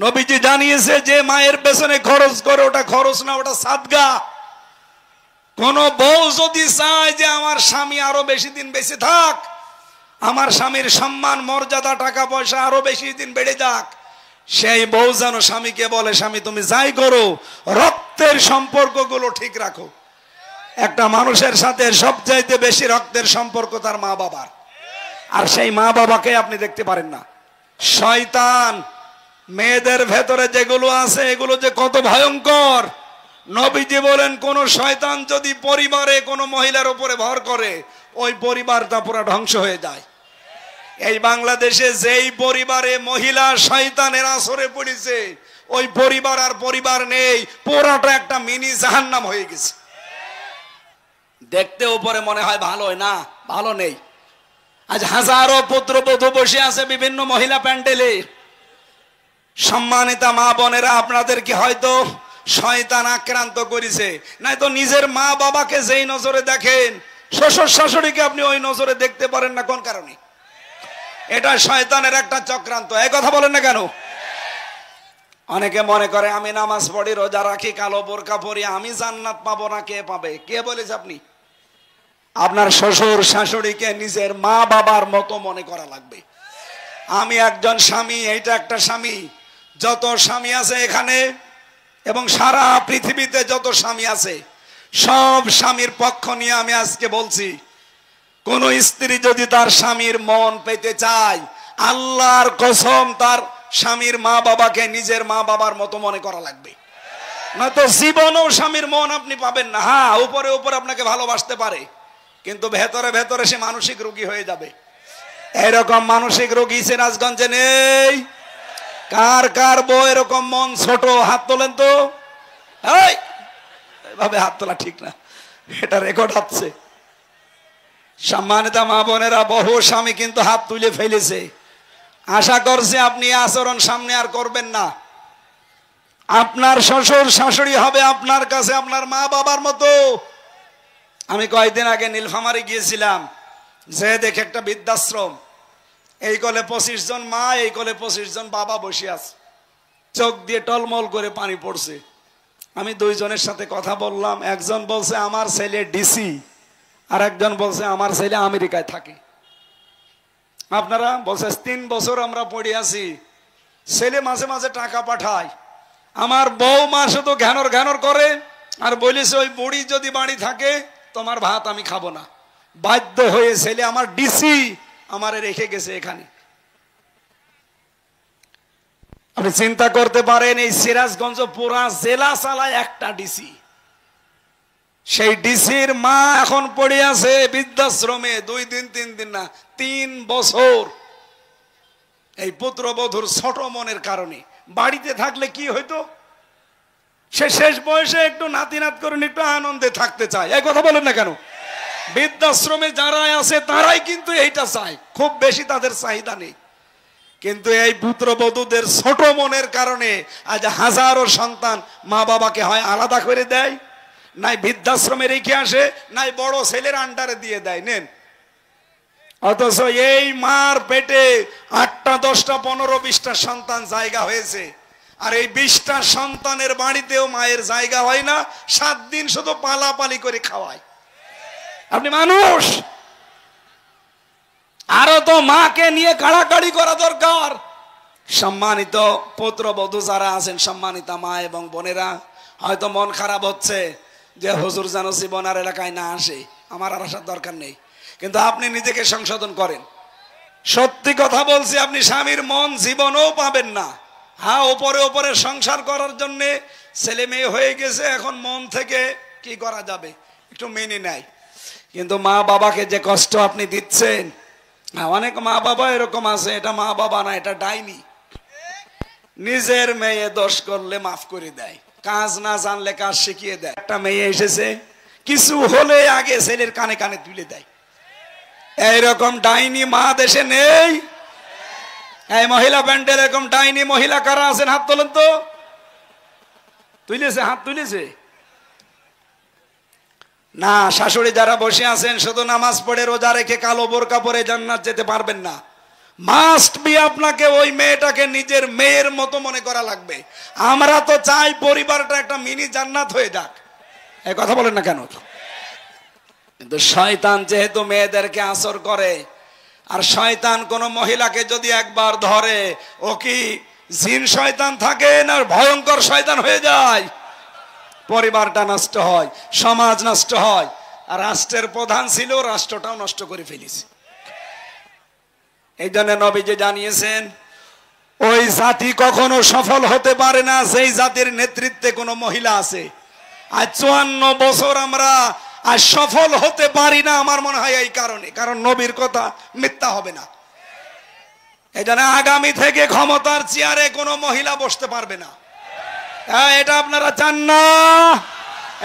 নবীজি জানিয়েছে যে মায়ের পেছনে খরচ করে ওটা খরচ না, ওটা সাদগা। কোন বউ যদি চায় যে আমার স্বামী আরো বেশি দিন বেঁচে থাক, আমার স্বামীর সম্মান মর্যাদা টাকা পয়সা আরো বেশি দিন বেড়ে যাক, সেই বউ যেন স্বামীকে বলে, স্বামী তুমি যাই করো রক্তের সম্পর্কগুলো ঠিক রাখো। একটা মানুষের সাথে সবচাইতে বেশি রক্তের সম্পর্ক তার মা বাবার, আর সেই মা বাবাকে আপনি দেখতে পারেন না। শয়তান মেয়েদের ভেতরে যেগুলো আছে এগুলো যে কত ভয়ঙ্কর। নবীজি বলেন কোন শয়তান যদি পরিবারে কোনো মহিলার উপরে ভর করে, ওই পরিবারটা পুরো ধ্বংস হয়ে যায়। এই বাংলাদেশে যেই পরিবারে মহিলা শয়তানের আসরে পড়েছে, ওই পরিবার আর পরিবার নেই, পুরাটা একটা মিনি জাহান্নাম হয়ে গেছে। দেখতে উপরে মনে হয় ভালো, না ভালো নেই। আজ হাজারো পুত্রবধূ বসে আছে বিভিন্ন মহিলা প্যান্ডেলে। সম্মানিতা মা বোনেরা, আপনাদেরকে হয়তো শয়তান আক্রান্ত করেছে, নাই তো নিজের মা বাবাকে যেই নজরে দেখেন, শ্বশুর শাশুড়িকে আপনি ওই নজরে দেখতে পারেন না। কোন কারণে? এটা শয়তানের একটা চক্রান্ত। এই কথা বলেন না কেন? অনেকে মনে করে আমি নামাজ পড়ি, রোজা রাখি, কালো বোরকা পরি, আমি জান্নাত পাবো না। কে পাবে? কে বলেছে আপনি? আপনার শ্বশুর শাশুড়িকে নিজের মা বাবার মতো মনে করা লাগবে। আমি একজন স্বামী, এইটা একটা স্বামী। যত স্বামী আছে এখানে এবং সারা পৃথিবীতে যত স্বামী আছে, সব স্বামীর পক্ষ নিয়ে আমি আজকে বলছি, কোন স্ত্রী যদি তার স্বামীর মন পেতে চায়, আল্লাহর কসম তার স্বামীর মা বাবাকে নিজের মা বাবার মতো মনে করা লাগবে। না তো জীবনেও স্বামীর মন আপনি পাবেন না। হ্যাঁ, উপরে উপরে আপনাকে ভালোবাসতে পারে, কিন্তু ভেতরে ভেতরে সে মানসিক রোগী হয়ে যাবে। এরকম মানসিক রোগী সিরাজগঞ্জে নেই? কার কার বউ এরকম মন ছোট? হাত তোলেন তো। এইভাবে হাত তোলা ঠিক না, এটা রেকর্ড হচ্ছে। সম্মানিত মা বোনেরা, বহু স্বামী কিন্তু হাত তুলে ফেলেছে। আশা করছি আপনি আচরণ সামনে আর করবেন না। আপনার শ্বশুর শাশুড়ি হবে আপনার কাছে আপনার মা বাবার মতো। আমি কয়েকদিন আগে নীলফামারী গিয়েছিলাম, যে দেখে একটা বৃদ্ধাশ্রম, এই কোলে 25 জন মা, এই কোলে 25 জন বাবা বসে আছে, চোখ দিয়ে টলমল করে পানি পড়ছে। আমি দুইজনের সাথে কথা বললাম। একজন বলছে আমার ছেলে ডিসি, আর একজন বলছে আমার ছেলে আমেরিকায় থাকে। আপনারা বলছে 3 বছর আমরা পড়ে আছি, ছেলে মাঝে মাঝে টাকা পাঠায়, আমার বউ মা শুধু ঘ্যানর ঘ্যানর করে আর বলেছে ওই বুড়ি যদি বাড়ি থাকে তোমার ভাত আমি খাবো না। বাধ্য হয়ে ছেলে আমার ডিসি আমারে রেখে গেছে এখানে। আপনি চিন্তা করতে পারেন, এই সিরাজগঞ্জ পুরা জেলা চালায় একটা ডিসি। সেই ডিসির মা এখন পড়ে আছে বৃদ্ধাশ্রমে 2 দিন 3 দিন না 3 বছর। এই পুত্রবধূর ছোট মনের কারণে। বাড়িতে থাকলে কি হইতো? সে শেষ বয়সে একটু নাতিনাত করে একটু আনন্দে থাকতে চায়। এই কথা বলেন না কেন? বৃদ্ধাশ্রমে যারা আছে তারাই কিন্তু এইটা চায়, খুব বেশি তাদের চাহিদা নেই। কিন্তু এই পুত্রবধূদের ছোট মনের কারণে আজ হাজারো সন্তান মা বাবাকে হয় আলাদা করে দেয়, নাই বৃদ্ধাশ্রমে রেখে আসে, নাই বড় ছেলের আন্ডারে দিয়ে দেয়, নেন। অথচ এই মার পেটে 8টা 10টা 15 20টা সন্তান জায়গা হয়েছে, আর এই 20টা সন্তানের বাড়িতেও মায়ের জায়গা হয় না। 7 দিন শুধু পালাপালি করে খাওয়ায়। আপনি মানুষ, আরো তো মাকে নিয়ে কাড়াকাড়ি করা দরকার। সম্মানিত পুত্রবধূ যারা আছেন, সম্মানিতা মা এবং বোনেরা, হয়তো মন খারাপ হচ্ছে যে হুজুর যেন জীবনার এলাকায় না আসে। আমার আর আসার দরকার নেই, কিন্তু আপনি নিজেকে সংশোধন করেন। সত্যি কথা বলছি, আপনি স্বামীর মন জীবনেও পাবেন না। হ্যাঁ, উপরে উপরে সংসার করার জন্য ছেলে মেয়ে হয়ে গেছে, এখন মন থেকে কি করা যাবে একটু মেনে নেয়। কিন্তু মা বাবাকে যে কষ্ট আপনি দিচ্ছেন, অনেক মা বাবা এরকম আছে, এটা মা বাবা না, এটা ডাইনি। নিজের মেয়ে দোষ করলে মাফ করে দেয়, কাজ না জানলে কাজ শিখিয়ে দেয়। একটা মেয়ে এসেছে, কিছু হলে আগে ছেলের কানে কানে তুলে দেয়। এইরকম ডাইনি মা দেশে নেই? এই মহিলা প্যান্ডেল এরকম ডাইনি মহিলা কারা আছেন? হাত তোলেন তো। তুলেছে? হাত তুলেছে না? শাশুড়ি যারা বসে আছেন, শুধু নামাজ পড়ে রোজা রেখে কালো বোরকা পরে জান্নাত যেতে পারবেন না। মাস্ট বি আপনাকে ওই মেয়েটাকে নিজের মেয়ের মতো মনে করা লাগবে। আমরা তো চাই পরিবারটা একটা মিনি জান্নাত হয়ে যাক, এই কথা বলেন না কেন? কিন্তু শয়তান যেহেতু মেয়েদেরকে আসর করে, আর শয়তান কোন মহিলাকে যদি একবার ধরে, ও কি জিন শয়তান থাকে না ভয়ঙ্কর শয়তান হয়ে যায়? পরিবারটা নষ্ট হয়, সমাজ নষ্ট হয়, আর রাষ্ট্রের প্রধান ছিল, রাষ্ট্রটাও নষ্ট করে ফেলেছে। এই জন্য নবীজি জানিয়েছেন, ওই জাতি কখনো সফল হতে পারে না যেই জাতির নেতৃত্বে কোনো মহিলা আছে। আজ 54 বছর আমরা আর সফল হতে পারি না, আমার মনে হয় এই কারণে, কারণ নবীর কথা মিথ্যা হবে না। এই জন্য আগামী থেকে ক্ষমতার চেয়ারে কোনো মহিলা বসতে পারবে না। এটা আপনারা চান না?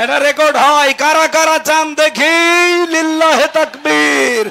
এটা রেকর্ড হয়, কারা কারা চান দেখি, লিল্লাহে তাকবীর।